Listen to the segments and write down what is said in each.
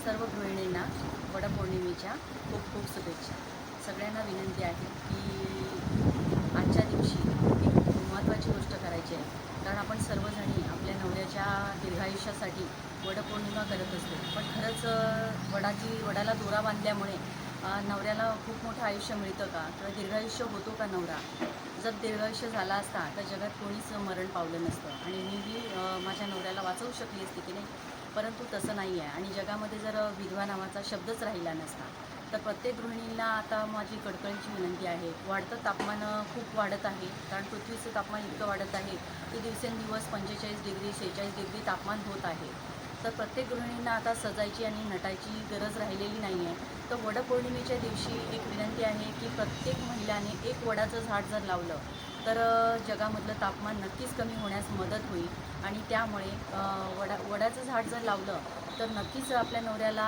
सर्व गृहिणींना वडपौर्णिमेच्या खूप खूप शुभेच्छा. सगळ्यांना विनंती आहे की आजच्या दिवशी एक महत्त्वाची गोष्ट करायची आहे. कारण आपण सर्वजणी आपल्या नवऱ्याच्या दीर्घायुष्यासाठी वडपौर्णिमा करत असतो. पण खरंच वडाला दोरा बांधल्यामुळे नवऱ्याला खूप मोठं आयुष्य मिळतं का? किंवा दीर्घायुष्य होतो का नवरा? जर दीर्घायुष्य झाला असता तर जगात कोणीच मरण पावलं नसतं आणि मीही माझ्या नवऱ्याला वाचवू शकली असती की नाही. परंतु तसं नाही आहे आणि जगामध्ये जर विधवा नावाचा शब्दच राहिला नसता. तर प्रत्येक गृहिणींना आता माझी कळकळीची विनंती आहे. वाढतं तापमान खूप वाढत आहे. कारण पृथ्वीचं तापमान इतकं वाढत आहे की दिवसेंदिवस 45 डिग्री 46 डिग्री तापमान होत आहे. तर प्रत्येक गृहिणींना आता सजायची आणि नटायची गरज राहिलेली नाही आहे. तर वडपौर्णिमेच्या दिवशी एक विनंती आहे की प्रत्येक महिलाने एक वडाचं झाड जर लावलं तर जगामधलं तापमान नक्कीच कमी होण्यास मदत होईल आणि त्यामुळे वडाचं झाड जर लावलं तर नक्कीच आपल्या नवऱ्याला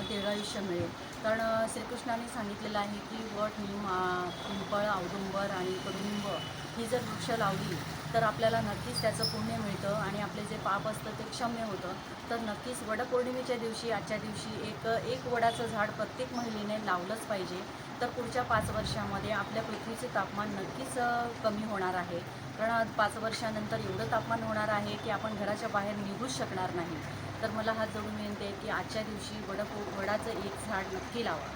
दीर्घायुष्य मिळेल. कारण श्रीकृष्णाने सांगितलेलं आहे की वट, निम, पिंपळ, औदुंबर आणि कडुलिंब ही जर वृक्ष लावली तर आपल्याला नक्कीच त्याचं पुण्य मिळतं आणि आपले जे पाप असतं ते क्षम्य होतं. तर नक्कीच वडपौर्णिमेच्या दिवशी आजच्या दिवशी एक वडाचं झाड प्रत्येक महिलेने लावलंच पाहिजे. तर पुढच्या 5 वर्षामध्ये आपल्या पृथ्वीचे तापमान नक्कीच कमी होणार आहे. कारण 5 वर्षानंतर एवढं तापमान होणार आहे की आपण घराच्या बाहेर निघूच शकणार नाही. तर मला हात जोडून विनंती आहे की आजच्या दिवशी वडाचं एक झाड नक्की लावा.